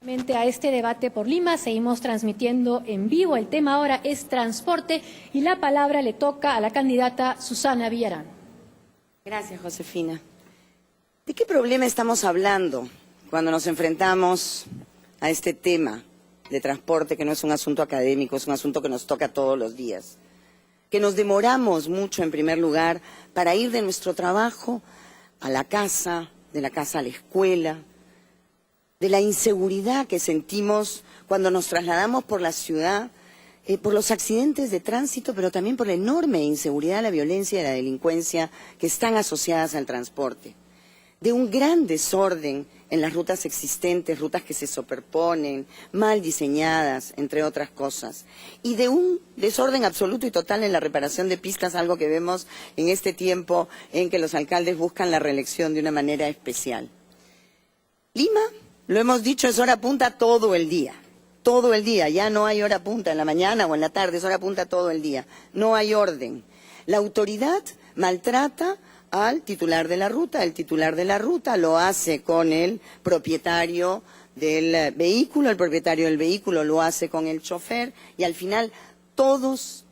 A este debate por Lima, seguimos transmitiendo en vivo. El tema ahora es transporte y la palabra le toca a la candidata Susana Villarán. Gracias, Josefina. ¿De qué problema estamos hablando cuando nos enfrentamos a este tema de transporte, que no es un asunto académico, es un asunto que nos toca todos los días? Que nos demoramos mucho, en primer lugar, para ir de nuestro trabajo a la casa, de la casa a la escuela, de la inseguridad que sentimos cuando nos trasladamos por la ciudad, por los accidentes de tránsito, pero también por la enorme inseguridad, la violencia y la delincuencia que están asociadas al transporte. De un gran desorden en las rutas existentes, rutas que se superponen, mal diseñadas, entre otras cosas. Y de un desorden absoluto y total en la reparación de pistas, algo que vemos en este tiempo en que los alcaldes buscan la reelección de una manera especial. Lima, lo hemos dicho, es hora punta todo el día. Todo el día, ya no hay hora punta en la mañana o en la tarde, es hora punta todo el día. No hay orden. La autoridad maltrata al titular de la ruta, el titular de la ruta lo hace con el propietario del vehículo, el propietario del vehículo lo hace con el chofer y al final todos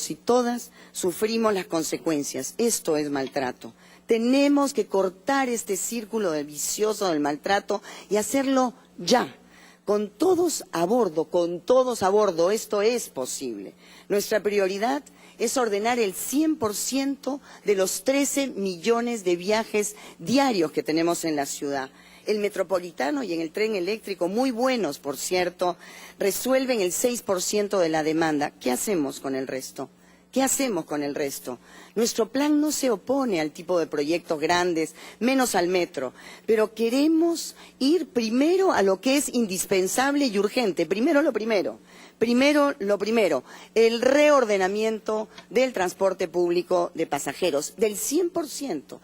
y todas sufrimos las consecuencias. Esto es maltrato. Tenemos que cortar este círculo del vicioso del maltrato y hacerlo ya. Con todos a bordo, esto es posible. Nuestra prioridad es ordenar el 100% de los 13 millones de viajes diarios que tenemos en la ciudad. El metropolitano y en el tren eléctrico, muy buenos, por cierto, resuelven el 6% de la demanda. ¿Qué hacemos con el resto? ¿Qué hacemos con el resto? Nuestro plan no se opone al tipo de proyectos grandes, menos al metro, pero queremos ir primero a lo que es indispensable y urgente. Primero lo primero, el reordenamiento del transporte público de pasajeros, del 100%.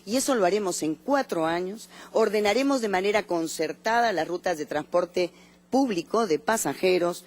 Y eso lo haremos en 4 años, ordenaremos de manera concertada las rutas de transporte público de pasajeros,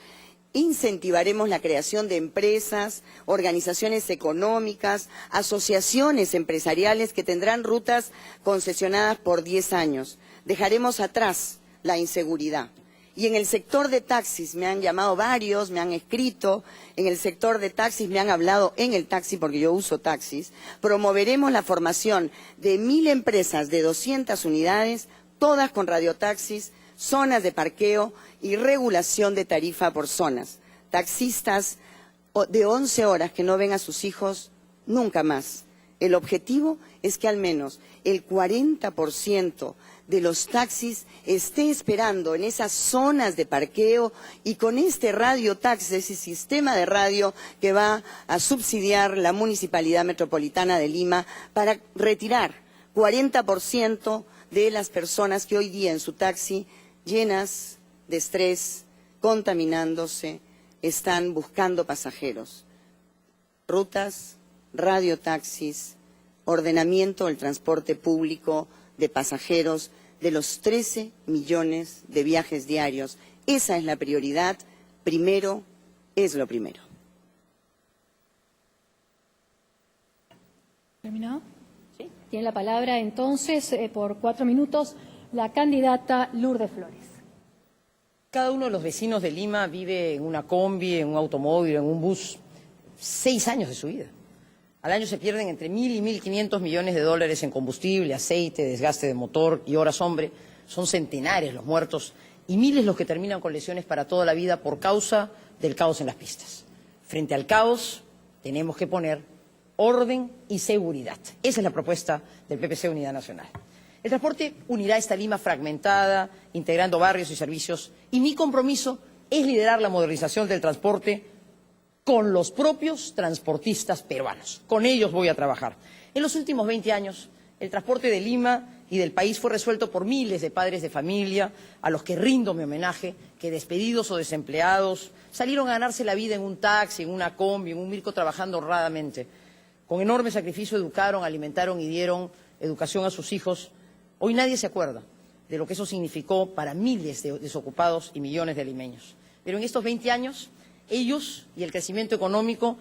incentivaremos la creación de empresas, organizaciones económicas, asociaciones empresariales que tendrán rutas concesionadas por 10 años. Dejaremos atrás la inseguridad. Y en el sector de taxis me han llamado varios, me han escrito, en el sector de taxis me han hablado en el taxi porque yo uso taxis. Promoveremos la formación de 1000 empresas de 200 unidades, todas con radiotaxis, zonas de parqueo y regulación de tarifa por zonas. Taxistas de 11 horas que no ven a sus hijos nunca más. El objetivo es que al menos el 40% de los taxis esté esperando en esas zonas de parqueo y con este radiotaxi, ese sistema de radio que va a subsidiar la Municipalidad Metropolitana de Lima para retirar 40% de las personas que hoy día en su taxi llenas de estrés, contaminándose, están buscando pasajeros. Rutas, radiotaxis, ordenamiento del transporte público de pasajeros de los 13 millones de viajes diarios. Esa es la prioridad. Primero es lo primero. ¿Terminado? Sí. Tiene la palabra entonces por 4 minutos la candidata Lourdes Flores. Cada uno de los vecinos de Lima vive en una combi, en un automóvil, en un bus, 6 años de su vida. Al año se pierden entre 1.000 y 1.500 millones de dólares en combustible, aceite, desgaste de motor y horas hombre. Son centenares los muertos y miles los que terminan con lesiones para toda la vida por causa del caos en las pistas. Frente al caos tenemos que poner orden y seguridad. Esa es la propuesta del PPC Unidad Nacional. El transporte unirá esta Lima fragmentada, integrando barrios y servicios, y mi compromiso es liderar la modernización del transporte con los propios transportistas peruanos. Con ellos voy a trabajar. En los últimos 20 años, el transporte de Lima y del país fue resuelto por miles de padres de familia, a los que rindo mi homenaje, que despedidos o desempleados salieron a ganarse la vida en un taxi, en una combi, en un Mirco, trabajando honradamente. Con enorme sacrificio educaron, alimentaron y dieron educación a sus hijos. Hoy nadie se acuerda de lo que eso significó para miles de desocupados y millones de limeños. Pero en estos 20 años, ellos y el crecimiento económico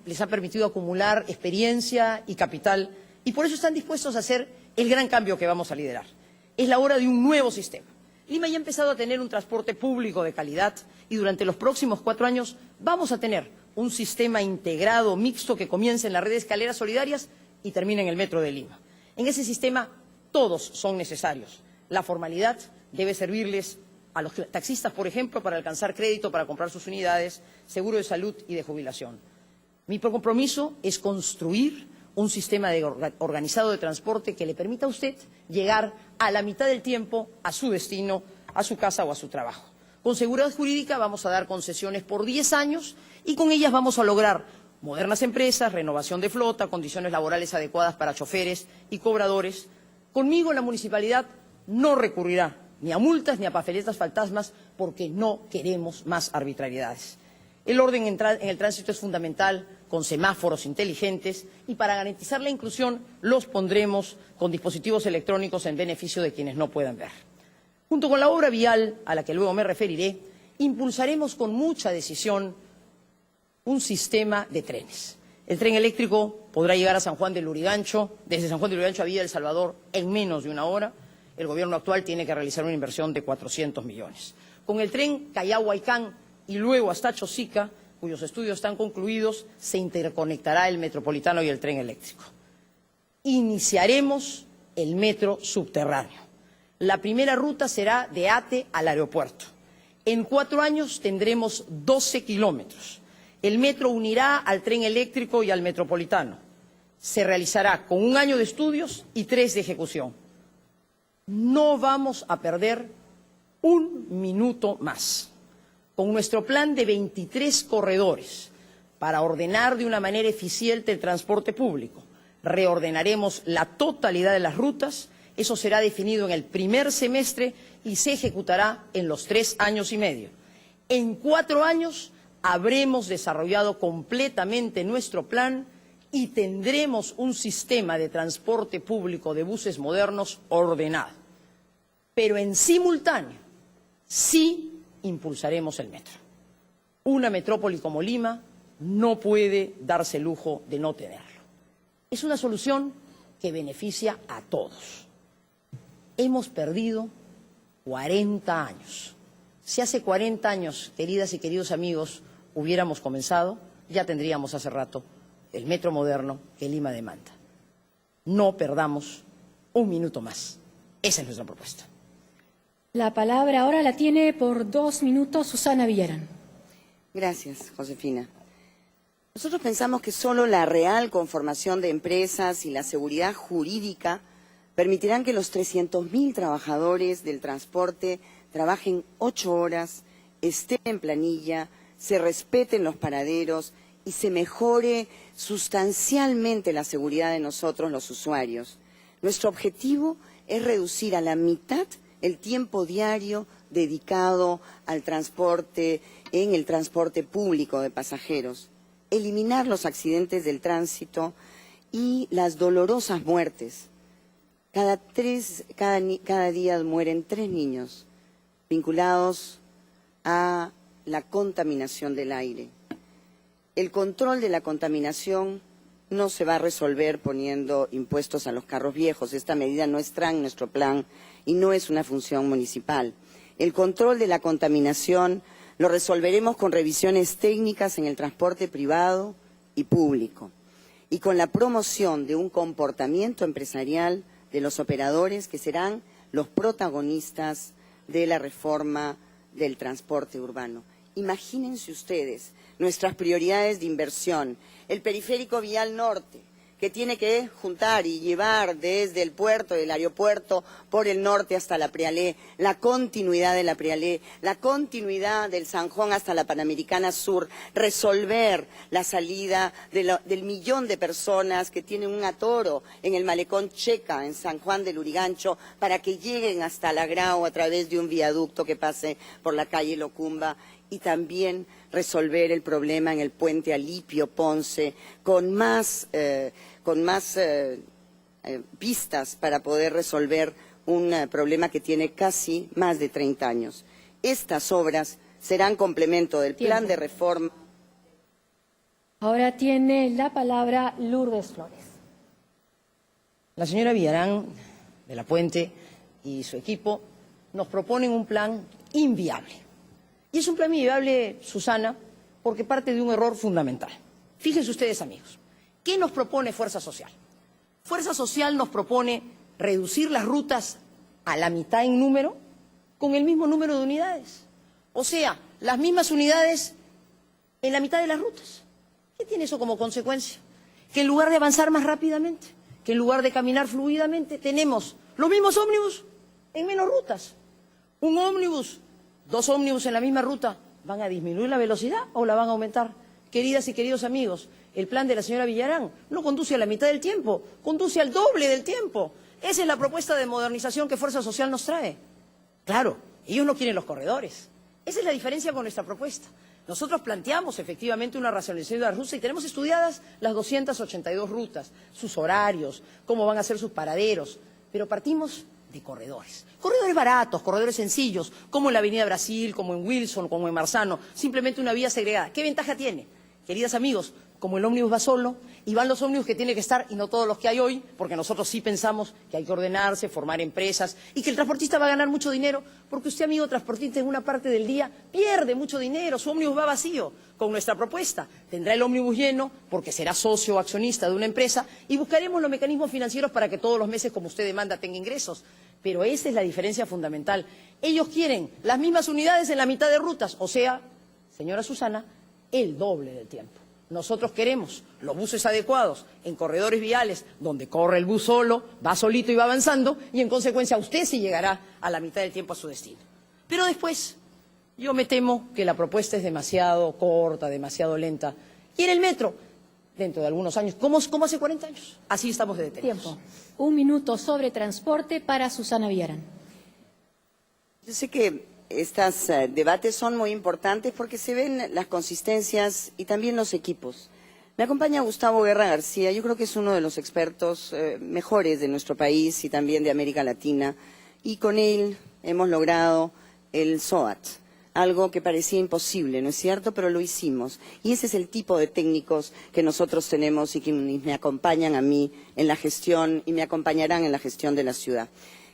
les han permitido acumular experiencia y capital, y por eso están dispuestos a hacer el gran cambio que vamos a liderar. Es la hora de un nuevo sistema, Lima ya ha empezado a tener un transporte público de calidad y durante los próximos 4 años vamos a tener un sistema integrado, mixto, que comience en la red de escaleras solidarias y termine en el Metro de Lima. En ese sistema todos son necesarios. La formalidad debe servirles a los taxistas, por ejemplo, para alcanzar crédito para comprar sus unidades, seguro de salud y de jubilación. Mi compromiso es construir un sistema organizado de transporte que le permita a usted llegar a la mitad del tiempo a su destino, a su casa o a su trabajo. Con seguridad jurídica vamos a dar concesiones por 10 años y con ellas vamos a lograr modernas empresas, renovación de flota, condiciones laborales adecuadas para choferes y cobradores. Conmigo la municipalidad no recurrirá ni a multas ni a papeletas fantasmas porque no queremos más arbitrariedades. El orden en el tránsito es fundamental, con semáforos inteligentes, y para garantizar la inclusión los pondremos con dispositivos electrónicos en beneficio de quienes no puedan ver. Junto con la obra vial, a la que luego me referiré, impulsaremos con mucha decisión un sistema de trenes. El tren eléctrico podrá llegar a San Juan del Lurigancho, desde San Juan del Lurigancho a Villa El Salvador, en menos de 1 hora. El gobierno actual tiene que realizar una inversión de 400 millones. Con el tren Callao-Huaycán y luego hasta Chosica, cuyos estudios están concluidos, se interconectará el metropolitano y el tren eléctrico. Iniciaremos el metro subterráneo. La primera ruta será de Ate al aeropuerto. En 4 años tendremos 12 kilómetros. El metro unirá al tren eléctrico y al metropolitano. Se realizará con 1 año de estudios y 3 de ejecución. No vamos a perder 1 minuto más. Con nuestro plan de 23 corredores para ordenar de una manera eficiente el transporte público, reordenaremos la totalidad de las rutas. Eso será definido en el primer semestre y se ejecutará en los 3 años y medio. En 4 años habremos desarrollado completamente nuestro plan y tendremos un sistema de transporte público de buses modernos ordenado. Pero en simultáneo, sí impulsaremos el metro. Una metrópoli como Lima no puede darse el lujo de no tenerlo. Es una solución que beneficia a todos. Hemos perdido 40 años. Si hace 40 años, queridas y queridos amigos, hubiéramos comenzado, ya tendríamos hace rato el metro moderno que Lima demanda. No perdamos 1 minuto más. Esa es nuestra propuesta. La palabra ahora la tiene por 2 minutos Susana Villarán. Gracias, Josefina. Nosotros pensamos que solo la real conformación de empresas y la seguridad jurídica permitirán que los 300.000 trabajadores del transporte trabajen 8 horas, estén en planilla, se respeten los paraderos y se mejore sustancialmente la seguridad de nosotros, los usuarios. Nuestro objetivo es reducir a la mitad el tiempo diario dedicado al transporte, en el transporte público de pasajeros, eliminar los accidentes del tránsito y las dolorosas muertes. Cada día mueren 3 niños vinculados a la contaminación del aire. El control de la contaminación no se va a resolver poniendo impuestos a los carros viejos. Esta medida no está en nuestro plan y no es una función municipal. El control de la contaminación lo resolveremos con revisiones técnicas en el transporte privado y público y con la promoción de un comportamiento empresarial de los operadores que serán los protagonistas de la reforma del transporte urbano. Imagínense ustedes nuestras prioridades de inversión, el periférico vial norte, que tiene que juntar y llevar desde el puerto, del aeropuerto, por el norte hasta la Prealé, la continuidad de la Prealé, la continuidad del Sanjón hasta la Panamericana Sur, resolver la salida del millón de personas que tienen un atoro en el malecón Checa, en San Juan del Lurigancho, para que lleguen hasta la Grau a través de un viaducto que pase por la calle Locumba, y también resolver el problema en el puente Alipio Ponce con más pistas para poder resolver un problema que tiene casi más de 30 años. Estas obras serán complemento del plan de reforma. Ahora tiene la palabra Lourdes Flores. La señora Villarán de la Puente y su equipo nos proponen un plan inviable. Y es un plan inviable, Susana, porque parte de un error fundamental. Fíjense ustedes, amigos, ¿qué nos propone Fuerza Social? Fuerza Social nos propone reducir las rutas a la mitad en número con el mismo número de unidades. O sea, las mismas unidades en la mitad de las rutas. ¿Qué tiene eso como consecuencia? Que en lugar de avanzar más rápidamente, que en lugar de caminar fluidamente, tenemos los mismos ómnibus en menos rutas. Un ómnibus, 2 ómnibus en la misma ruta, ¿van a disminuir la velocidad o la van a aumentar? Queridas y queridos amigos, el plan de la señora Villarán no conduce a la mitad del tiempo, conduce al doble del tiempo. Esa es la propuesta de modernización que Fuerza Social nos trae. Claro, ellos no quieren los corredores. Esa es la diferencia con nuestra propuesta. Nosotros planteamos efectivamente una racionalización de las rutas y tenemos estudiadas las 282 rutas, sus horarios, cómo van a ser sus paraderos, pero partimos de corredores. Corredores baratos, corredores sencillos, como en la Avenida Brasil, como en Wilson, como en Marzano, simplemente una vía segregada. ¿Qué ventaja tiene? Queridas amigos, como el ómnibus va solo, y van los ómnibus que tienen que estar, y no todos los que hay hoy, porque nosotros sí pensamos que hay que ordenarse, formar empresas, y que el transportista va a ganar mucho dinero, porque usted, amigo transportista, en una parte del día pierde mucho dinero, su ómnibus va vacío. Con nuestra propuesta tendrá el ómnibus lleno, porque será socio o accionista de una empresa, y buscaremos los mecanismos financieros para que todos los meses, como usted demanda, tenga ingresos. Pero esa es la diferencia fundamental. Ellos quieren las mismas unidades en la mitad de rutas, o sea, señora Susana, el doble del tiempo. Nosotros queremos los buses adecuados en corredores viales donde corre el bus solo, va solito y va avanzando, y en consecuencia usted sí llegará a la mitad del tiempo a su destino. Pero después, yo me temo que la propuesta es demasiado corta, demasiado lenta. Y en el metro, dentro de algunos años, como hace 40 años, así estamos de detenidos. Tiempo. 1 minuto sobre transporte para Susana Villarán. Yo sé que estos debates son muy importantes porque se ven las consistencias y también los equipos. Me acompaña Gustavo Guerra García, yo creo que es uno de los expertos mejores de nuestro país y también de América Latina, y con él hemos logrado el SOAT, algo que parecía imposible, ¿no es cierto? Pero lo hicimos. Y ese es el tipo de técnicos que nosotros tenemos y que me acompañan a mí en la gestión y me acompañarán en la gestión de la ciudad.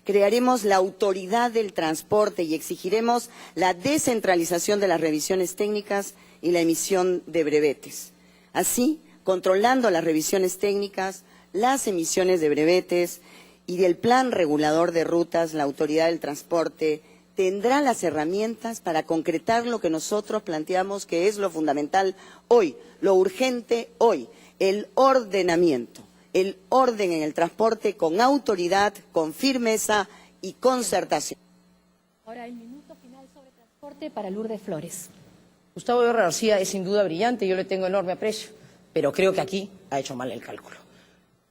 Crearemos la autoridad del transporte y exigiremos la descentralización de las revisiones técnicas y la emisión de brevetes. Así, controlando las revisiones técnicas, las emisiones de brevetes y del plan regulador de rutas, la autoridad del transporte tendrá las herramientas para concretar lo que nosotros planteamos que es lo fundamental hoy, lo urgente hoy, el ordenamiento. El orden en el transporte con autoridad, con firmeza y concertación. Ahora el minuto final sobre transporte para Lourdes Flores. Gustavo Guerra García es sin duda brillante, yo le tengo enorme aprecio, pero creo que aquí ha hecho mal el cálculo.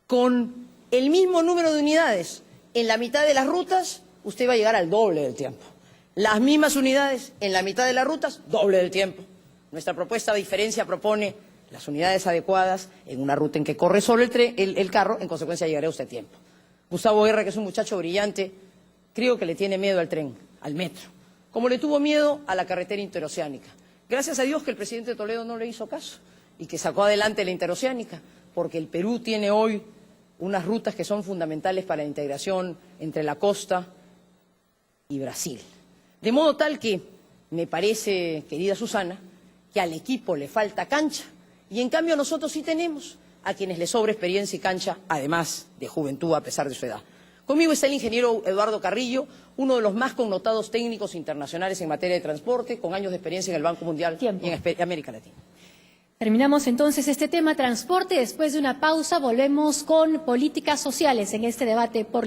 Con el mismo número de unidades en la mitad de las rutas, usted va a llegar al doble del tiempo. Las mismas unidades en la mitad de las rutas, doble del tiempo. Nuestra propuesta de diferencia propone las unidades adecuadas en una ruta en que corre solo el carro, en consecuencia llegará usted a tiempo. Gustavo Guerra, que es un muchacho brillante, creo que le tiene miedo al tren, al metro, como le tuvo miedo a la carretera interoceánica. Gracias a Dios que el presidente Toledo no le hizo caso y que sacó adelante la interoceánica, porque el Perú tiene hoy unas rutas que son fundamentales para la integración entre la costa y Brasil. De modo tal que me parece, querida Susana, que al equipo le falta cancha, y en cambio nosotros sí tenemos a quienes les sobra experiencia y cancha, además de juventud a pesar de su edad. Conmigo está el ingeniero Eduardo Carrillo, uno de los más connotados técnicos internacionales en materia de transporte, con años de experiencia en el Banco Mundial y en América Latina. Terminamos entonces este tema transporte. Después de una pausa volvemos con políticas sociales en este debate por